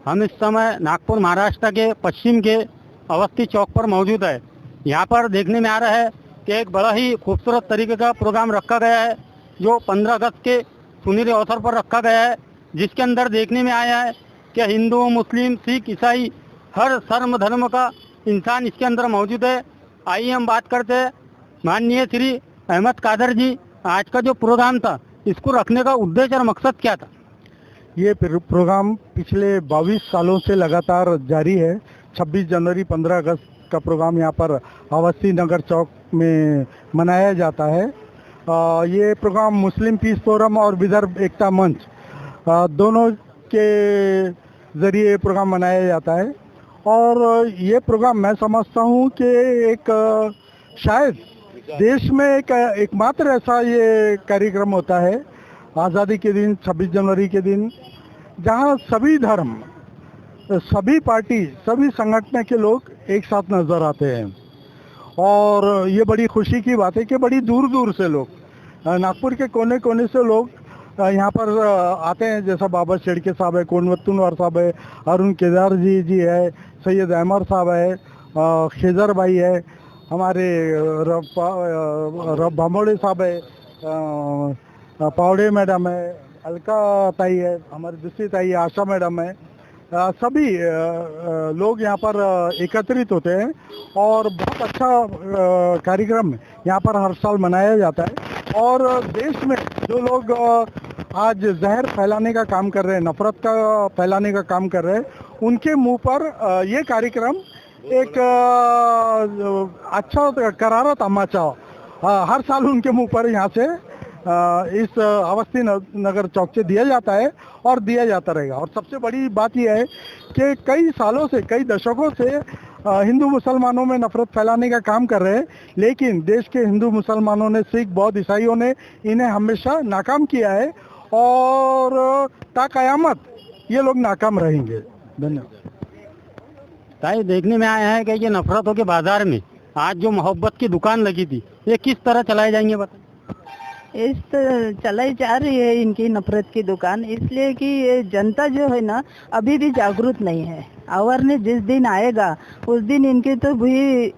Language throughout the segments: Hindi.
हम इस समय नागपुर महाराष्ट्र के पश्चिम के अवस्थी चौक पर मौजूद है। यहाँ पर देखने में आ रहा है कि एक बड़ा ही खूबसूरत तरीके का प्रोग्राम रखा गया है जो 15 अगस्त के सुनहरे अवसर पर रखा गया है, जिसके अंदर देखने में आया है कि हिंदू, मुस्लिम, सिख, ईसाई हर धर्म का इंसान इसके अंदर मौजूद है। आइए हम बात करते हैं माननीय श्री अहमद कादर जी, आज का जो प्रोग्राम था इसको रखने का उद्देश्य और मकसद क्या था? ये प्रोग्राम पिछले 22 सालों से लगातार जारी है। 26 जनवरी 15 अगस्त का प्रोग्राम यहाँ पर अवस्थी नगर चौक में मनाया जाता है। ये प्रोग्राम मुस्लिम पीस फोरम और विदर्भ एकता मंच दोनों के ज़रिए प्रोग्राम मनाया जाता है। और ये प्रोग्राम मैं समझता हूँ कि एक शायद देश में एकमात्र ऐसा ये कार्यक्रम होता है आज़ादी के दिन, 26 जनवरी के दिन, जहाँ सभी धर्म, सभी पार्टी, सभी संगठन के लोग एक साथ नज़र आते हैं। और ये बड़ी खुशी की बात है कि बड़ी दूर दूर से लोग, नागपुर के कोने कोने से लोग यहाँ पर आते हैं। जैसा बाबा शेड़के साहब है, कोनवत्तुनवार साहब है, अरुण केदार जी है, सैयद अहमद साहब है, खेजर भाई है, हमारे रब भामोड़े साहब है, पावड़े मैडम है, अलका ताई है, हमारी दूसरी ताई आशा मैडम है। सभी लोग यहाँ पर एकत्रित होते हैं और बहुत अच्छा कार्यक्रम यहाँ पर हर साल मनाया जाता है। और देश में जो लोग आज जहर फैलाने का काम कर रहे हैं, नफरत का फैलाने का काम कर रहे हैं, उनके मुंह पर ये कार्यक्रम एक अच्छा करारा तमाचा हर साल उनके मुंह पर यहाँ से इस अवस्थी नगर चौक से दिया जाता है और दिया जाता रहेगा। और सबसे बड़ी बात यह है कि कई सालों से, कई दशकों से हिंदू मुसलमानों में नफरत फैलाने का काम कर रहे हैं, लेकिन देश के हिंदू मुसलमानों ने, सिख, बौद्ध, ईसाइयों ने इन्हें हमेशा नाकाम किया है और ता कयामत ये लोग नाकाम रहेंगे। धन्यवाद। ताई, देखने में आया है कि ये नफरतों के बाजार में आज जो मोहब्बत की दुकान लगी थी, ये किस तरह चलाई जाएंगे बताइए? इस तरह चलाई जा रही है इनकी नफरत की दुकान, इसलिए कि ये जनता जो है ना अभी भी जागरूक नहीं है। अवेयरनेस जिस दिन आएगा उस दिन इनकी तो भूई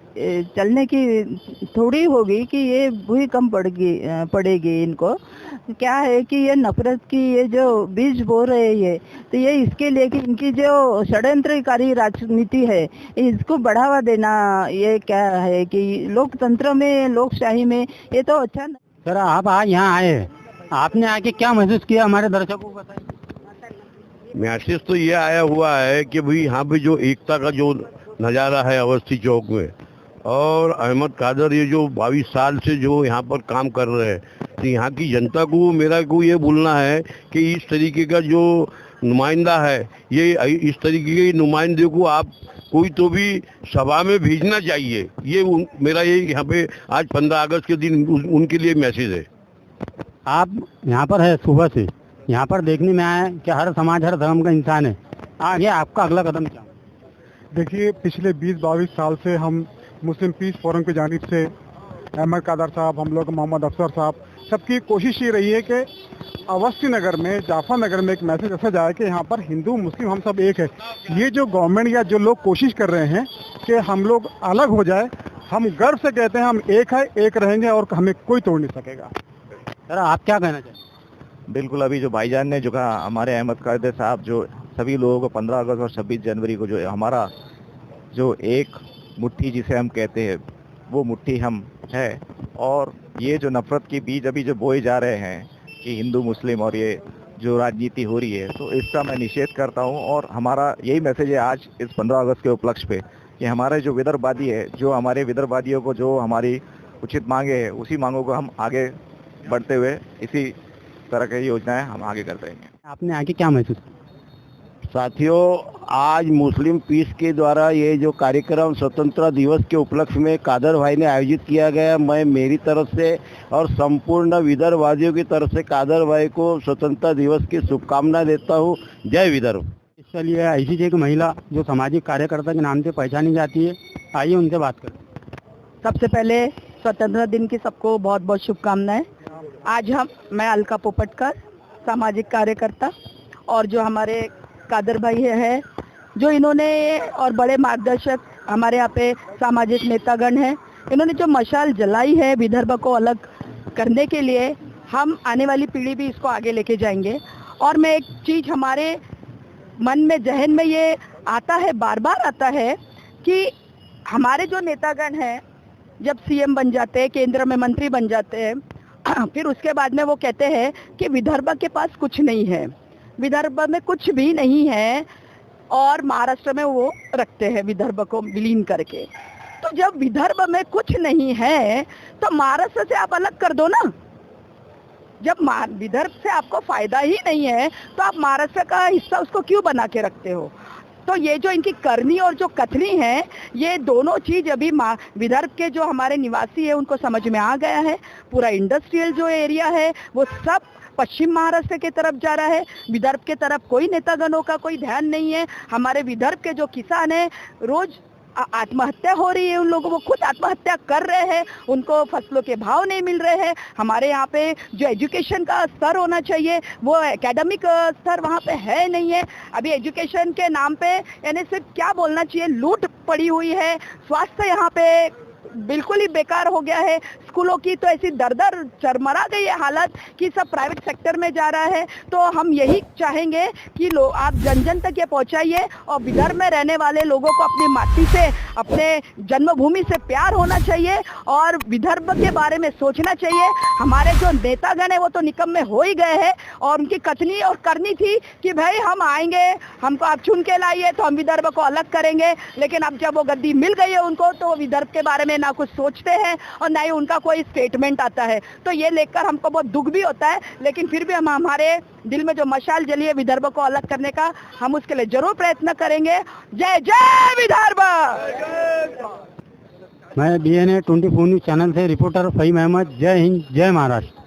चलने की थोड़ी होगी कि ये भूई कम पड़ेगी इनको। क्या है कि ये नफरत की ये जो बीज बो रहे हैं, तो ये इसके लिए कि इनकी जो षड्यंत्रकारी राजनीति है इसको बढ़ावा देना, ये क्या है कि लोकतंत्र में, लोकशाही में ये तो अच्छा। सर, आप आज यहाँ आए हैं, आपने आके क्या महसूस किया हमारे दर्शकों को बताइए? महसूस तो ये आया हुआ है कि भाई यहाँ पे जो एकता का जो नज़ारा है अवस्थी चौक में, और अहमद कादर ये जो 22 साल से जो यहाँ पर काम कर रहे हैं, तो यहाँ की जनता को मेरा को ये बोलना है कि इस तरीके का जो नुमाइंदा है, ये इस तरीके के नुमाइंदे को आप कोई तो भी सभा में भेजना चाहिए। ये मेरा ये यहाँ पे आज 15 अगस्त के दिन उनके लिए मैसेज है। आप यहाँ पर है सुबह से, यहाँ पर देखने में आया कि हर समाज, हर धर्म का इंसान है। आगे आपका अगला कदम क्या? देखिए, पिछले 20-22 साल से हम मुस्लिम पीस फोरम की जानिब से अहमद कादर साहब, हम लोग मोहम्मद अफसर साहब, सबकी कोशिश ये रही है कि अवस्थी नगर में, जाफर नगर में एक मैसेज ऐसा जाए कि यहाँ पर हिंदू मुस्लिम हम सब एक है। ये जो गवर्नमेंट या जो लोग कोशिश कर रहे हैं कि हम लोग अलग हो जाए, हम गर्व से कहते हैं हम एक है, एक रहेंगे और हमें कोई तोड़ नहीं सकेगा। सर, आप क्या कहना चाहें? बिल्कुल, अभी जो भाईजान ने जो कहा, हमारे अहमद कादर साहब जो सभी लोगों को 15 अगस्त और 26 जनवरी को जो हमारा जो एक मुट्ठी जिसे हम कहते हैं, वो मुट्ठी हम है। और ये जो नफरत के बीज अभी जो बोए जा रहे हैं कि हिंदू मुस्लिम और ये जो राजनीति हो रही है, तो इसका मैं निषेध करता हूँ। और हमारा यही मैसेज है आज इस 15 अगस्त के उपलक्ष्य पे कि हमारे जो विदर्भवादी है, जो हमारे विदर्भवादियों को जो हमारी उचित मांगे है, उसी मांगों को हम आगे बढ़ते हुए इसी तरह की योजनाएं हम आगे करते रहेंगे। आपने आगे क्या महसूस किया? साथियों, आज मुस्लिम पीस के द्वारा ये जो कार्यक्रम स्वतंत्रता दिवस के उपलक्ष्य में कादर भाई ने आयोजित किया गया, मैं मेरी तरफ से और संपूर्ण विदर्भवासियों की तरफ से कादर भाई को स्वतंत्रता दिवस की शुभकामनाएं देता हूँ। जय विदर्भ। चलिए, ऐसी एक महिला जो सामाजिक कार्यकर्ता के नाम से पहचानी जाती है, आइए उनसे बात करें। सबसे पहले स्वतंत्रता दिन की सबको बहुत बहुत शुभकामनाएं। आज मैं अलका पोपटकर, सामाजिक कार्यकर्ता, और जो हमारे कादर भाई है जो इन्होंने और बड़े मार्गदर्शक हमारे यहाँ पे सामाजिक नेतागण हैं, इन्होंने जो मशाल जलाई है विदर्भ को अलग करने के लिए, हम आने वाली पीढ़ी भी इसको आगे लेके जाएंगे। और मैं एक चीज़ हमारे मन में, जहन में ये आता है, बार बार आता है कि हमारे जो नेतागण हैं जब सीएम बन जाते हैं, केंद्र में मंत्री बन जाते हैं, फिर उसके बाद में वो कहते हैं कि विदर्भ के पास कुछ नहीं है, विदर्भ में कुछ भी नहीं है, और महाराष्ट्र में वो रखते हैं विदर्भ को विलीन करके। तो जब विदर्भ में कुछ नहीं है तो महाराष्ट्र से आप अलग कर दो ना। जब विदर्भ से आपको फायदा ही नहीं है तो आप महाराष्ट्र का हिस्सा उसको क्यों बना के रखते हो? तो ये जो इनकी करनी और जो कथनी है, ये दोनों चीज अभी विदर्भ के जो हमारे निवासी है उनको समझ में आ गया है। पूरा इंडस्ट्रियल जो एरिया है वो सब पश्चिम महाराष्ट्र के तरफ जा रहा है, विदर्भ के तरफ कोई नेतागणों का कोई ध्यान नहीं है। हमारे विदर्भ के जो किसान हैं रोज आत्महत्या हो रही है, उन लोगों को खुद आत्महत्या कर रहे हैं, उनको फसलों के भाव नहीं मिल रहे हैं। हमारे यहाँ पे जो एजुकेशन का स्तर होना चाहिए वो एकेडमिक स्तर वहाँ पे है नहीं है। अभी एजुकेशन के नाम पे यानी सिर्फ क्या बोलना चाहिए, लूट पड़ी हुई है। स्वास्थ्य यहाँ पे बिल्कुल ही बेकार हो गया है। स्कूलों की तो ऐसी दर चरमरा गई है हालत कि सब प्राइवेट सेक्टर में जा रहा है। तो हम यही चाहेंगे कि आप जन जन तक ये पहुंचाइए और विदर्भ में रहने वाले लोगों को अपनी माटी से, अपने जन्मभूमि से प्यार होना चाहिए और विदर्भ के बारे में सोचना चाहिए। हमारे जो नेतागण है वो तो निकम्मे हो ही गए हैं और उनकी कथनी और करनी थी कि भाई हम आएंगे, हमको आप चुन के लाइए तो हम विदर्भ को अलग करेंगे। लेकिन अब जब वो गद्दी मिल गई है उनको तो वो विदर्भ के बारे में ना कुछ सोचते हैं और ना ही उनका कोई स्टेटमेंट आता है। तो ये लेकर हमको बहुत दुख भी होता है, लेकिन फिर भी हम हमारे दिल में जो मशाल जली है विदर्भ को अलग करने का, हम उसके लिए जरूर प्रयत्न करेंगे। जय जय विदर्भ। मैं BNA 24 न्यूज चैनल से रिपोर्टर फहीम अहमद। जय हिंद, जय महाराष्ट्र।